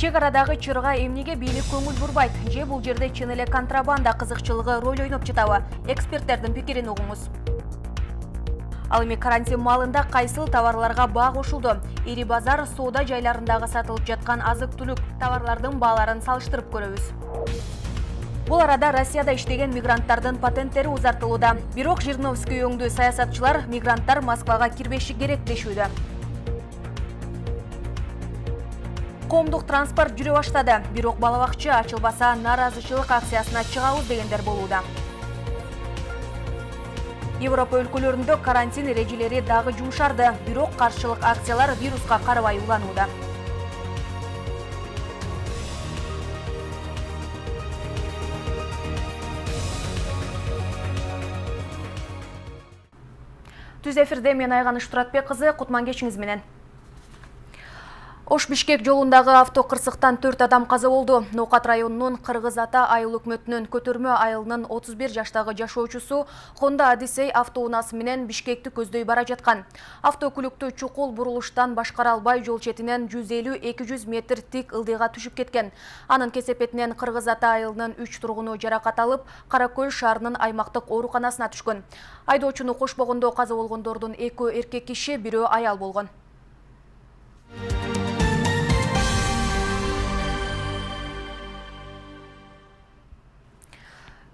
Чек арадагы чырга эмнеге бийлик көңүл бурбайт? Же бул жерде чын эле контрабанда кызыкчылыгы роль ойноп жатабы? Эксперттердин пикирин угуңуз. Ал эми карантин маалында кайсыл товарларга баа кошулду? Ири базар, соода жайларындагы сатылып жаткан азык-түлүк товарлардын бааларын салыштырып көрөбүз. Бул арада Россияда иштеген мигранттардын патенттери узартылууда. Бирок Жириновский өңдүү саясатчылар мигранттар Москвага кирбеши керек дешүүдө. Коомдук транспорт жүрө баштады. Бирок балабакча ачылбаса нааразычылык акциясына чыгабыз дегендер болууда. Европа өлкөлөрүндө карантин эрежелери дагы жумшарды. Бирок каршылык акциялар вируска карабай уланууда. Түз эфирде мен Айганыш Туратбек кызы, кутман кечиңиз менен. Ош-Бишкек жолундагы автокырсыктан 4 адам каза болду. Ноокат районунун Кыргыз Ата айыл өкмөтүнүн Көтөрмө айылынын 31 жаштагы жашоочусу Honda Odyssey автоунаасы менен Бишкекти көздөй бара жаткан. Автокөлүктү чукул бурулуштан башкара албай жол четинен 150-200 метр тик ылдыйга түшүп кеткен. Анын кесепетинен Кыргыз Ата айылынын 3 тургуну жаракат алып, Каракөл шаарынын аймактык ооруканасына түшкөн. Айдоочуну кошпогондо каза болгондордун 2 эркек киши, бирөө аял болгон.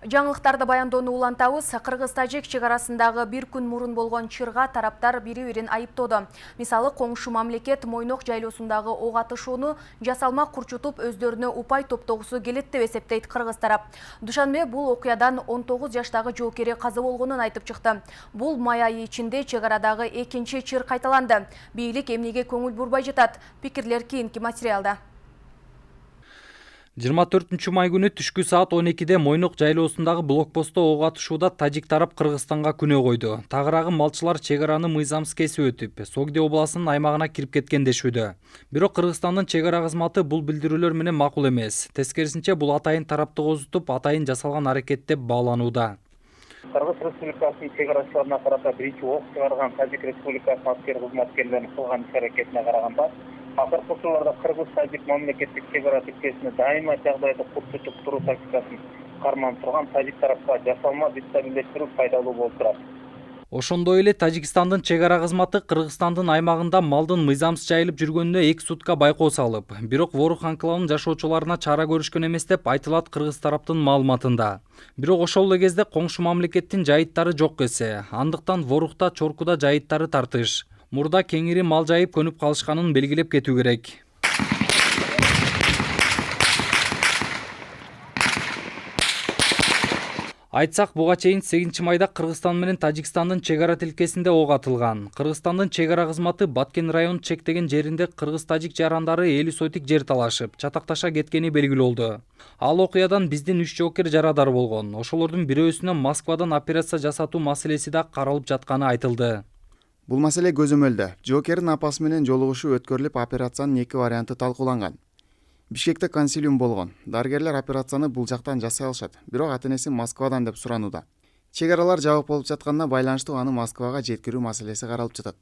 Жаңылыктарды баяндоону улантабыз. Кыргыз-Тажик чек арасындагы бир күн мурун болгон чырга тараптар бири-бирин айыптоодо. Мисалы, коңшу мамлекет Мойнок жайлоосундагы ок атышууну жасалма курчутуп өздөрүнө упай топтогусу келет деп эсептейт кыргыз тарап. Душанбе бул окуядан 19 жаштагы жоокери каза болгонун айтып чыкты. Бул май айы ичинде чек арадагы экинчи чыр кайталанды. Бийлик эмнеге көңүл бурбай жатат? Пикирлер кийинки материалда. 24 май күнү түшкү саат 12-де Мойнок жайлоосундагы блокпостто ок атышууда тажик тарап Кыргызстанга күнөө койду. Тагыраагы малчылар чек араны мыйзамсыз кесип өтүп, Согди областынын аймагына кирип кеткен дешүүдө. Бирок Кыргызстандын чек ара кызматы бул билдирүүлөр менен макул эмес. Тескерисинче, бул атайын тараптык озутуп, атайын жасалган аракет деп бааланууда. Кыргыз Республикасынын чек арачыларына карата биринчи ок чыгарган Тажик Республикасынын аскер кызматкерлеринин кылган иш-аракетине караганда, акыркы учурларда Кыргыз-Тажик мамлекеттик чек ара тилкесине дайыма жагдайды курчутуп туруу тактикасын карманып турган тажик тарапка жасалма дестабилдештирүү пайдалуу болуп турат. Ошондой эле Тажикстандын чек ара кызматы Кыргызстандын аймагында малдын мыйзамсыз жайылып жүргөнүнө 2 сутка байкоо салып, бирок Ворух анклавынын жашоочуларына чара көрүшкөн эмес деп айтылат кыргыз тараптын маалыматында. Бирок ошол эле кезде коңшу мамлекеттин жайыттары жок эсе, андыктан Ворухта, Чоркуда жайыттары тартыш. Мурда кеңири мал жайып көнүп калышканын белгилеп кетүү керек. Айтсак, буга чейин 8 майда Кыргызстан менен Тажикстандын чек ара тилкесинде ок атылган. Кыргызстандын чек ара кызматы Баткен районун чектеген жеринде кыргыз-тажик жарандары 50 сотик жер талашып, чатакташа кеткени белгилүү болду. Ал окуядан биздин 3 жоокер жарадар болгон. Ошолордун бирөөсүнө Москвадан операция жасатуу маселеси да каралып жатканы айтылды. Бул маселе көзөмөлдө. Жоокердин апасы менен жолугушуу өткөрүлүп, операциянын 2 варианты талкууланган. Бишкекте консилиум болгон. Дарыгерлер операцияны бул жактан жасай алышат, бирок ата-энеси Москвадан деп суранууда. Чек аралар жабык болуп жатканына байланыштуу аны Москвага жеткирүү маселеси каралып жатат.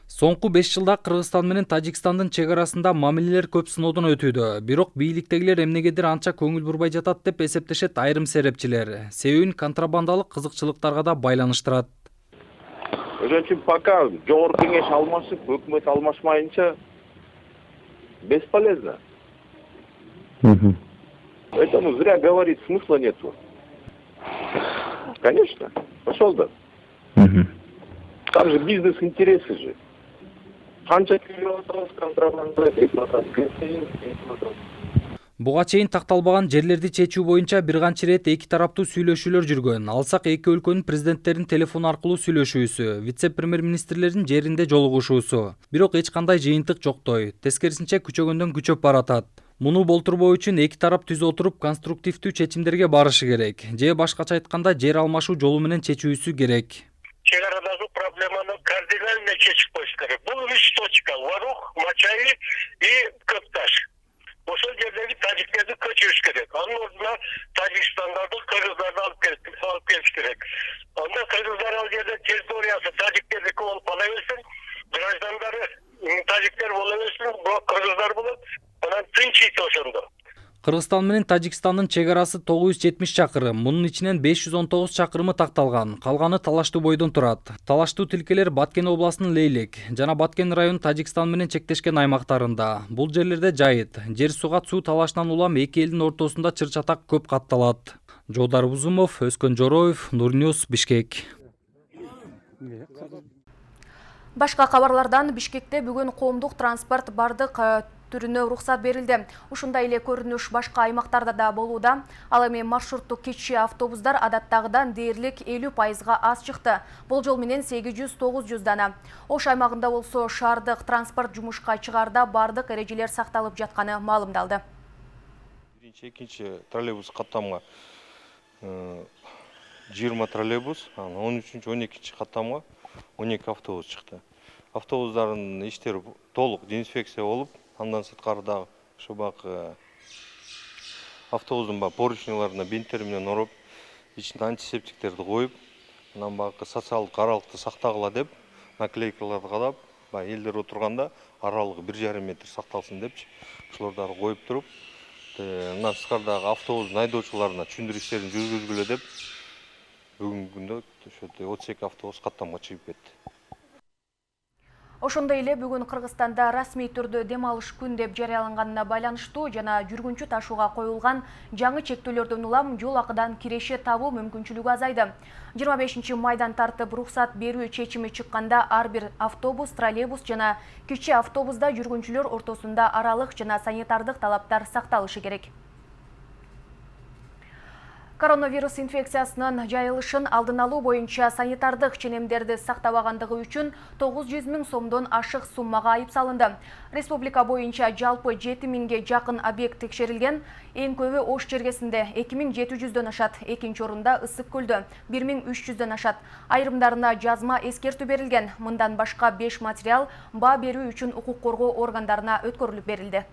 Соңку 5 жылда Кыргызстан менен Тажикстандын чек арасында мамилелер көп сыноодон өтүүдө. Бирок бийликтегилер эмнегедир анча көңүл бурбай жатат деп эсептешет айрым серепчилер. Себебин контрабандалык кызыкчылыктарга да байланыштырат. Ошон үчүн пока жогорку кеңеш алмашып, өкмөт алмашмайынча бесполезно. Поэтому зря говорить смысла нету. Конечно, пошел да. Там же бизнес-интересы же. Канча контрабанда, Буга чейин такталбаган жерлерди чечүү боюнча бир канча ирет эки тараптуу сүйлөшүүлөр жүргөн. Алсак, эки өлкөнүн президенттерин телефон аркылуу сүйлөшүүсү, вице-премьер-министрлердин жеринде жолугушуусу. Бирок эч кандай жыйынтык жоктой. Тескерисинче күчөгөндөн күчөп баратат. Муну болтурбоо үчүн эки тарап түз отуруп конструктивдүү чечимдерге барышы керек. Же башкача айтканда жер алмашуу жолу менен чечүүсү керек. Чек арадагы проблеманы кардинально чечип коюш керек. Бул 3 точка: Ворух, Мачаи и Көкташ. Ошол жердеги тажиктерди көчүрүш керек. Анын ордуна Тажикстандарды, кыргыздарды алып келиш керек. Анда кыргыздар ал жерде территориясы тажиктердики болуп кала берсин, граждандары тажиктер боло берсин, бирок кыргыздар болот. Анан тынчыйт ошондо. Кыргызстан менен Тажикстандын чек арасы 970 чакырым, мунун ичинен 519 чакырымы такталган, калганы талаштуу бойдон турат. Талаштуу тилкелер Баткен областынын Лейлек жана Баткен районунун Тажикстан менен чектешкен аймактарында. Бул жерлерде жайыт, жер сугат суу талашынан улам эки элдин ортосунда чыр-чатак көп катталат. Жолдар Бузумов, Өскөн Жороев, Нурньюз, Бишкек. Башка кабарлардан Бишкекте бүгүн коомдук транспорт бардык түрүнө уруксат берилди. Ушундай эле көрүнүш башка аймактарда да болууда. Ал эми маршруттук кичи автобустар адаттагыдан дээрлик 50%га аз чыкты. Бул жол менен 800-900 дана. Ош аймагында болсо шаардык транспорт жумушка чыгаарда бардык эрежелер сакталып жатканы маалымдалды. Экинчи троллейбус каттамга 20 троллейбус, 13-12 каттамга 12 автобус чыкты. Автобустардын иштери толук дезинфекция болуп, андан сырткары дагы ушу баягы автобустун поручняларына бинттер менен ороп, ичине антисептиктерди коюп, анан баягы социалдык аралыкты сактагыла деп наклейкаларды кадап, элдер отурганда аралыгы 1,5 метр сакталсын депчи, ошолорду коюп туруп, андан сырткары дагы автобустун айдоочуларына түшүндүрүү иштерин жүргүзгүлө деп бүгүнкү күндө ошо 32 автобус каттамга чыгып кетти. Ошондой эле бүгүн Кыргызстанда расмий түрдө дем алыш күн деп жарыяланганына байланыштуу жана жүргүнчү ташууга коюлган жаңы чектөөлөрдөн улам жол акыдан киреше табуу мүмкүнчүлүгү азайды. 25 майдан тартып уруксат берүү чечими чыкканда ар бир автобус, троллейбус жана кичи автобуста жүргүнчүлөр ортосунда аралык жана санитардык талаптар сакталышы керек. Коронавирус инфекциясынын жайылышын алдын алуу боюнча санитардык ченемдерди сактабагандыгы үчүн 900 000 сомдон ашык суммага айып салынды. Республика боюнча жалпы 7 000ге жакын объект текшерилген. Эң көбү Ош чергесинде 2700дөн ашат, экинчи орунда Ысык көлдө 1300дөн ашат. Айрымдарына жазма эскертүү берилген. Мындан башка 5 материал баа берүү үчүн укук коргоо органдарына өткөрүлүп берилди.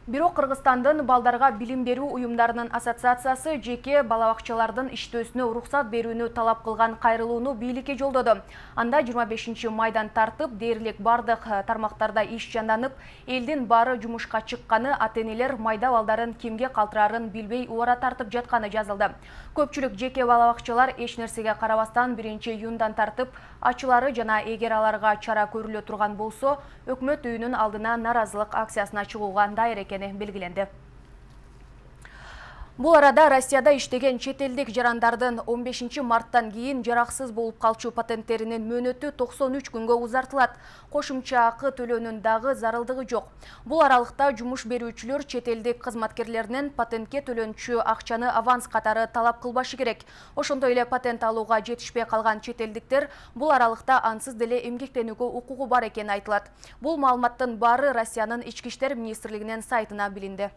Бирок Кыргызстандын балдарга билим берүү уюмдарынын ассоциациясы жеке балабакчалардын иштөөсүнө уруксат берүүнү талап кылган кайрылууну бийликке жолдоду. Анда 25 майдан тартып, дээрлик бардык тармактарда иш жанданып, элдин баары жумушка чыкканы, ата-энелер майда балдарын кимге калтырарын билбей убара тартып жатканы жазылды. Көпчүлүк жеке балабакчалар эч нерсеге карабастан 1-июндан тартып ачылары жана эгер аларга чара көрүлө турган болсо, өкмөт үйүнүн алдына наразылык акциясына чыгууга дайыр экени белгиленди. Бул арада Россияда иштеген чет элдик жарандардын 15 марттан кийин жараксыз болуп калчу патенттеринин мөөнөтү 93 күнгө узартылат. Кошумча акы төлөөнүн дагы зарылдыгы жок. Бул аралыкта жумуш берүүчүлөр чет элдик кызматкерлеринен патентке төлөнчү акчаны аванс катары талап кылбашы керек. Ошондой эле патент алууга жетишпей калган чет элдиктер бул аралыкта ансыз деле эмгектенүүгө укугу бар экени айтылат. Бул маалыматтын баары Россиянын ички иштер министрлигинин сайтына билинди.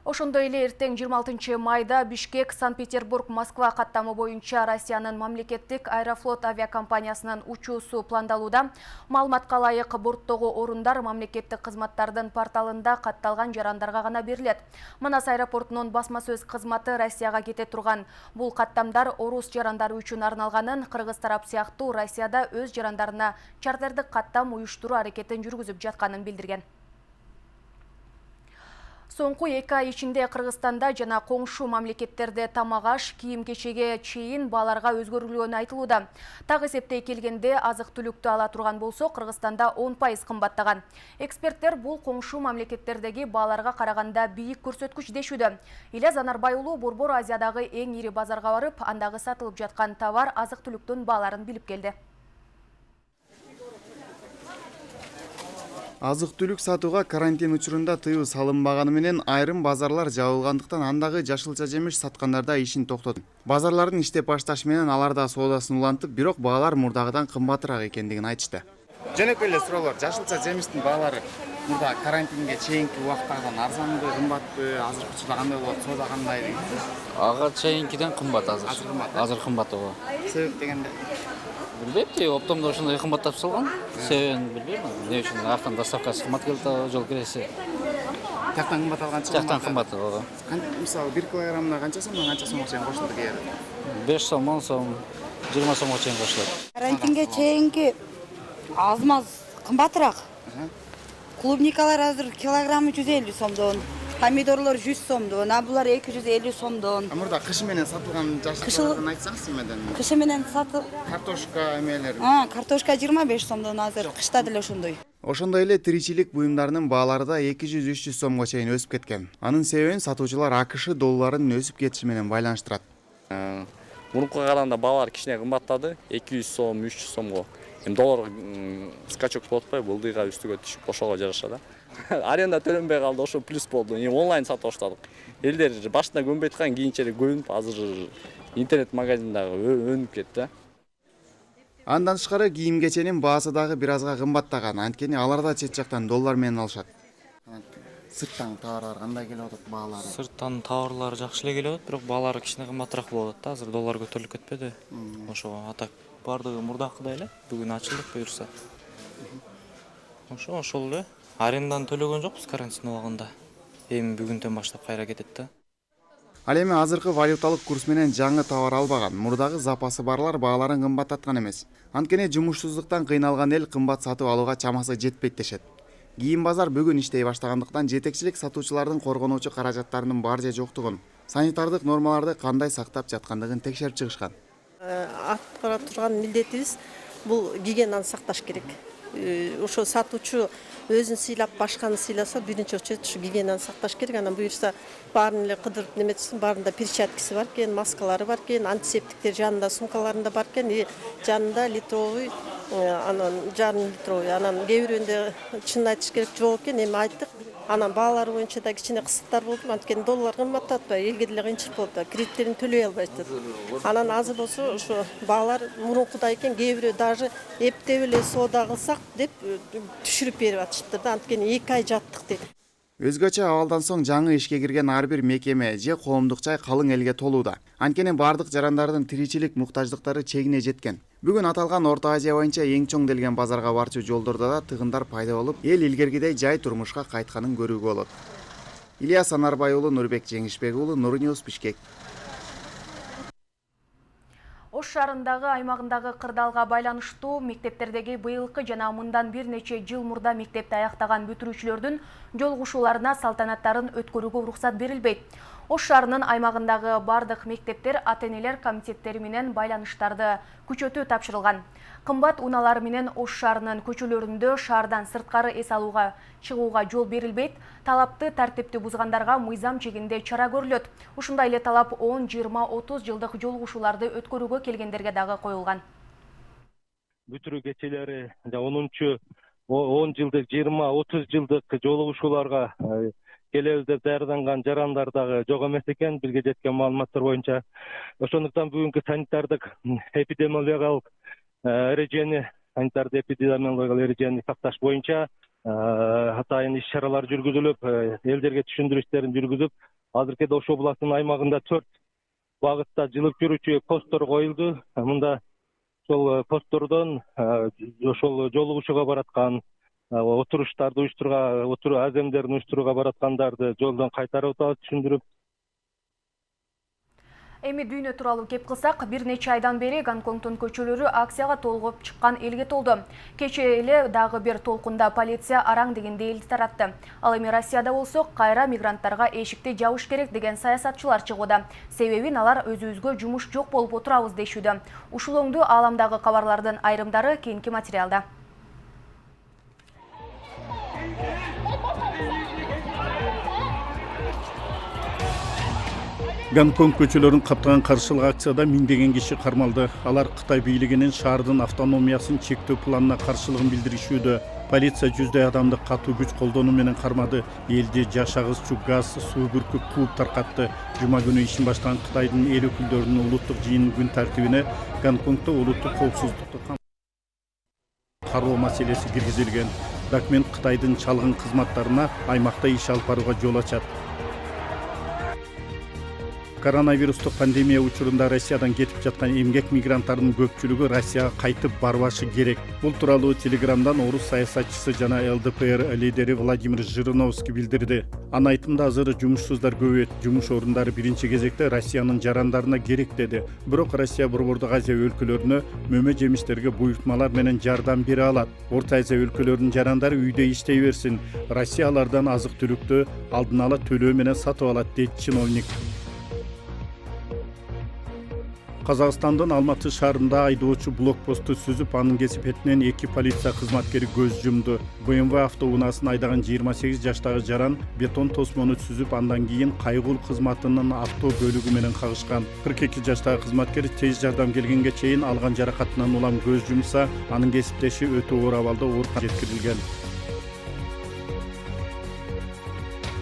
Ошондой эле эртең 26 майда Бишкек, Санкт-Петербург, Москва каттамы боюнча Россиянын мамлекеттик Аэрофлот авиакомпаниясынын учуусу пландалууда. Маалыматка ылайык борттогу орундар мамлекеттик кызматтардын порталында катталган жарандарга гана берилет. Манас аэропортунун басма сөз кызматы Россияга кете турган бул каттамдар орус жарандары үчүн арналганын, кыргыз тарап сыяктуу Россияда өз жарандарына чартердик каттам уюштуруу аракетин жүргүзүп жатканын билдирген. Соңку 2 ай ичинде Кыргызстанда жана коңшу мамлекеттерде тамак-аш, кийим-кечеге чейин бааларга өзгөрүлгөнү айтылууда. Так эсептей келгенде азык-түлүктү ала турган болсо, Кыргызстанда 10% кымбаттаган. Эксперттер бул коңшу мамлекеттердеги бааларга караганда бийик көрсөткүч дешүүдө. Иле Занарбай уулу Борбор Азиядагы эң ири базарга барып, андагы сатылып жаткан товар азык-түлүктүн бааларын билип келди. Азык-түлүк сатууга карантин учурунда тыюу салынбаганы менен айрым базарлар жабылгандыктан андагы жашылча жемиш саткандарда ишин токтоту. Базарлардын иштеп башташы менен аларда соодасын улантып, бирок баалар мурдагыдан кымбатыраак экендигин айтышты. Жөнөкөй эле суроолор, жашылча жемиштин баалары мурда карантинге чейинки убактагыдан арзанбы, кымбатпы, азыркы учурда кандай болот, соода кандай деген? Ага чейинкиден кымбат азыр. Азыр кымбат ого. Себеп дегенде? Билбейм, оптомдо ошондой кымбаттап салган. Себебин билбейм. Эмне үчүн артан доставкасы кымбат келди, жол киресе. Тактан кымбат алган чыгат. Тактан кымбат ого. Мисалы 1 килограммына канча сомдон канча сомго чейин кошулду кээ? 5 сом, 10 сом, 20 сомго чейин кошулат. Карантинге чейинки аз-маз кымбатыраак. Клубникалар азыр килограммы 150 сомдон, помидорлор 100 сомдон, а булар 250 сомдон. Мурда кышы менен сатылган жашыктарын айтсаңыз эмеден? Кышы менен сатып, Картошка эмелер. картошка 25 сомдон азыр, кышта деле ошондой. Ошондой эле тиричилик буюмдарынын баалары да 200-300 сомго чейин өсүп кеткен. Анын себебин сатуучулар АКШ долларынын өсүп кетиши менен байланыштырат. Мурункуга караганда баалар кичине кымбаттады, 200 сом, 300 сомго. Эми доллар скачок болуп атпайбы, былдыйга үстүгө түшүп ошого жараша да. Аренда төлөнбөй калды, ошо плюс болду. Онлайн сатып баштадык. Элдер башында көнбөй аткан, кийинчерээк көнүп, азыр интернет магазиндагы өнүп кетти. Андан тышкары кийим кеченин баасы дагы бир азга кымбаттаган. Анткени алар да чет жактан доллар менен алышат. Сырттан товарлар кандай келип атат баалары? Сырттан товарлар жакшы эле келип атат, бирок баалары кичине кымбатыраак болуп атат да. Азыр доллар көтөрүлүп кетпеди. Ошого атак бардыгы мурдакыдай эле. Бүгүн ачылдык буюрса. Ошол эле. Аренданы төлөгөн жокпуз карантин убагында. Эми бүгүндөн баштап кайра кетет да. Ал эми азыркы валюталык курс менен жаңы товар албаган, мурдагы запасы барлар бааларын кымбаттаткан эмес. Анткени жумушсуздуктан кыйналган эл кымбат сатып алууга чамасы жетпейт дешет. Кийин базар бүгүн иштей баштагандыктан жетекчилик сатуучулардын коргонуучу каражаттарынын бар же жоктугун, санитардык нормаларды кандай сактап жаткандыгын текшерип чыгышкан. Аткара турган милдетибиз бул гигиенаны сакташ керек. Ошо сатуучу өзүн сыйлап башканы сыйласа биринчи очередь ушу гигиенаны сакташ керек. Анан буюрса баарын эле кыдырып неметсин, баарында перчаткасы бар экен, маскалары бар экен, антисептиктер жанында, сумкаларында бар экен, жанында литровый, анан жарым литровый, анан кээ бирөүндө чын айтыш керек жок экен. Эми айттык. Анан баалары боюнча да кичине кысыктар болду. Анткени доллар кымбаттап атпайбы, элге деле кыйынчылык болуп атат. Кредиттерин төлөй албайт. Анан азыр болсо ошо баалар мурункудай экен, кээ бирөө даже эптеп эле соода кылсак деп түшүрүп берип атышыптыр да. Анткени 2 ай жаттык дейт. Өзгөчө абалдан соң жаңы ишке кирген ар бир мекеме же коомдук жай калың элге толууда. Анткени бардык жарандардын тиричилик муктаждыктары чегине жеткен. Бүгүн аталган Орто Азия боюнча эң чоң делген базарга барчу жолдордо да тыгындар пайда болуп, эл илгергидей жай турмушка кайтканын көрүүгө болот. Ильяс Анарбай уулу, Нурбек Жеңишбек уулу, Нурньюс, Бишкек. Ош шаарындагы аймагындагы кырдаалга байланыштуу мектептердеги быйылкы жана мындан бир нече жыл мурда мектепти аяктаган бүтүрүүчүлөрдүн жолугушууларына салтанаттарын өткөрүүгө уруксат берилбейт. Ош шаарынын аймагындагы бардык мектептер ата-энелер комитеттери менен байланыштарды күчөтүү тапшырылган. Кымбат унаалар менен Ош шаарынын көчөлөрүндө шаардан сырткары эс алууга чыгууга жол берилбейт. Талапты тартипти бузгандарга мыйзам чегинде чара көрүлөт. Ушундай эле талап 10, 20, 30 жылдык жолугушууларды өткөрүүгө келгендерге дагы коюлган. Бүтүрүү кечелери 10 жылдык, 20, 30 жылдык жолугушууларга келебиз деп даярданган жарандар дагы жок эмес экен, бизге жеткен маалыматтар боюнча. Ошондуктан бүгүнкү санитардык эпидемиологиялык эрежени, сакташ боюнча атайын иш-чаралар жүргүзүлүп, элдерге түшүндүрүү иштерин жүргүзүп, азыркыда Ош областынын аймагында 4 багытта жылып жүрүүчү посттор коюлду. Мында ошол посттордон ошол жолугушууга бараткан, отуруштарды уюштурууга, аземдерин уюштурууга бараткандарды жолдон кайтарып атабыз, түшүндүрүп. Эми дүйнө тууралуу кеп кылсак, бир нече айдан бери Гонконгдун көчөлөрү акцияга толгоп чыккан элге толду. Кече эле дагы бир толкунда полиция араң дегенде элди таратты. Ал эми Россияда болсо кайра мигранттарга эшикти жабыш керек деген саясатчылар чыгууда. Себебин алар өзүбүзгө жумуш жок болуп отурабыз дешүүдө. Ушул оңду ааламдагы кабарлардын айрымдары кийинки материалда. Гонконг көчөлөрүн каптаган каршылык акцияда миңдеген киши кармалды. Алар Кытай бийлигинин шаардын автономиясын чектөө планына каршылыгын билдиришүүдө. Полиция жүздөй адамды катуу күч колдонуу менен кармады. Элди жаш агызчу газ, суу бүркүп кууп таркатты. Жума күнү ишин баштаган Кытайдын эл өкүлдөрүнүн улуттук жыйынын күн тартибине Гонконгдо улуттук коопсуздукту кароо маселеси киргизилген. Документ Кытайдын чалгын кызматтарына аймакта иш алып барууга жол ачат. Коронавирустук пандемия учурунда Россиядан кетип жаткан эмгек мигранттардын көпчүлүгү Россияга кайтып барбашы керек. Бул тууралуу Телеграмдан орус саясатчысы жана ЛДПР лидери Владимир Жириновский билдирди. Анын айтымында азыр жумушсуздар көбөйөт, жумуш орундары биринчи кезекте Россиянын жарандарына керек деди. Бирок Россия Борбордук Азия өлкөлөрүнө мөмө жемиштерге буйртмалар менен жардам бере алат. Орто Азия өлкөлөрүнүн жарандары үйдө иштей берсин. Россия алардан азык-түлүктү алдын ала төлөө менен сатып алат, дейт чиновник. Казакстандын Алматы шаарында айдоочу блокпосту сүзүп, анын кесипетинен 2 полиция кызматкери көз жумду. БМВ автоунаасын айдаган 28 жаштагы жаран бетон тосмону сүзүп, андан кийин кайгул кызматынын авто бөлүгү менен кагышкан. 42 жаштагы кызматкер тез жардам келгенге чейин алган жаракатынан улам көз жумса, анын кесиптеши өтө оор абалда ооруканага жеткирилген.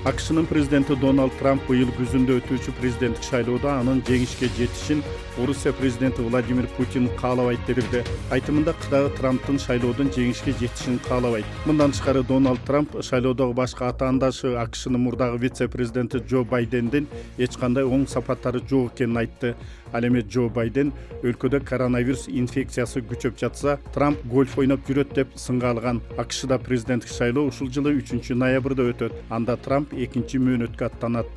АКШнын президенти Дональд Трамп быйыл күзүндө өтүүчү президенттик шайлоодо анын жеңишке жетишин Орусия президенти Владимир Путин каалабайт депирди. Айтымында кыдагы Трамптын шайлоодон жеңишке жетишин каалабайт. Мындан тышкары Дональд Трамп шайлоодогу башка атаандашы АКШнын мурдагы вице-президенти Джо Байдендин эч кандай оң сапаттары жок экенин айтты. Ал эми Джо Байден өлкөдө коронавирус инфекциясы күчөп жатса, Трамп гольф ойноп жүрөт деп сынга алган. АКШда президенттик шайлоо ушул жылы 3 ноябрда өтөт. Анда Трамп экинчи мөөнөткө аттанат.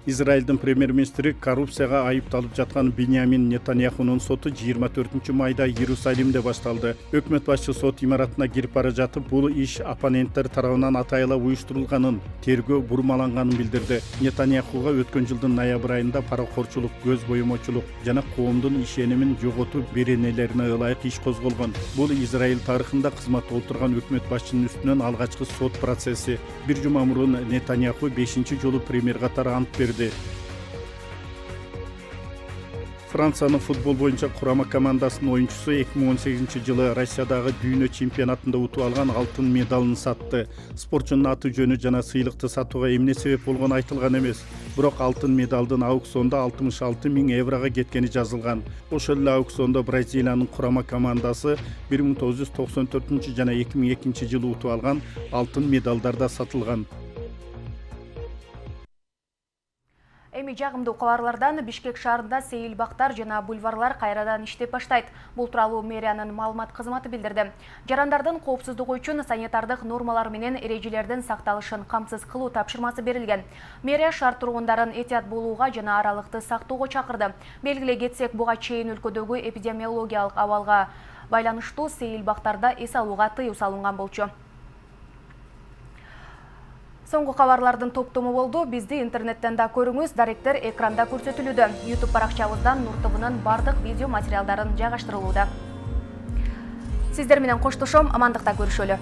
Израилдин премьер-министри коррупцияга айыпталып жаткан Биньямин Нетаньяхунун соту 24 майда Иерусалимде башталды. Өкмөт башчы сот имаратына кирип бара жатып, бул иш оппоненттер тарабынан атайла уюштурулганын, тергөө бурмаланганын билдирди. Нетаньяхуга өткөн жылдын ноябрь айында паракорчулук, көз боемочулук жана коомдун ишенимин жоготуу беренелерине ылайык иш козголгон. Бул Израиль тарыхында кызматта отурган өкмөт башчынын үстүнөн алгачкы сот процесси. Бир жума мурун Нетаньяху 5-жолу премьер катары ант берди. Франциянын футбол боюнча курама командасынын оюнчусу 2018 жылы Россиядагы дүйнө чемпионатында утуп алган алтын медалын сатты. Спортчунун аты жөнү жана сыйлыкты сатууга эмне себеп болгону айтылган эмес. Бирок алтын медалдын аукциондо 66 000 еврого кеткени жазылган. Ошол эле аукциондо Бразилиянын курама командасы 1994 жана 2002 жылы утуп алган алтын медалдар да сатылган. Эми жагымдуу кабарлардан Бишкек шаарында сейилбактар жана бульварлар кайрадан иштеп баштайт. Бул тууралуу мэриянын маалымат кызматы билдирди. Жарандардын коопсуздугу үчүн санитардык нормалар менен эрежелердин сакталышын камсыз кылуу тапшырмасы берилген. Мэрия шаар тургундарын этият болууга жана аралыкты сактоого чакырды. Белгилей кетсек, буга чейин өлкөдөгү эпидемиологиялык абалга байланыштуу сейилбактарда эс алууга тыюу салынган болчу. Соңғы кабарлардын топтому болду. Бизди интернеттен да көрүңүз, даректер экранда көрсөтүлүүдө. YouTube баракчабыздан Нур ТVнын бардык видео материалдарын жайгаштырылууда. Сиздер менен коштошом, амандыкта көрүшөлү.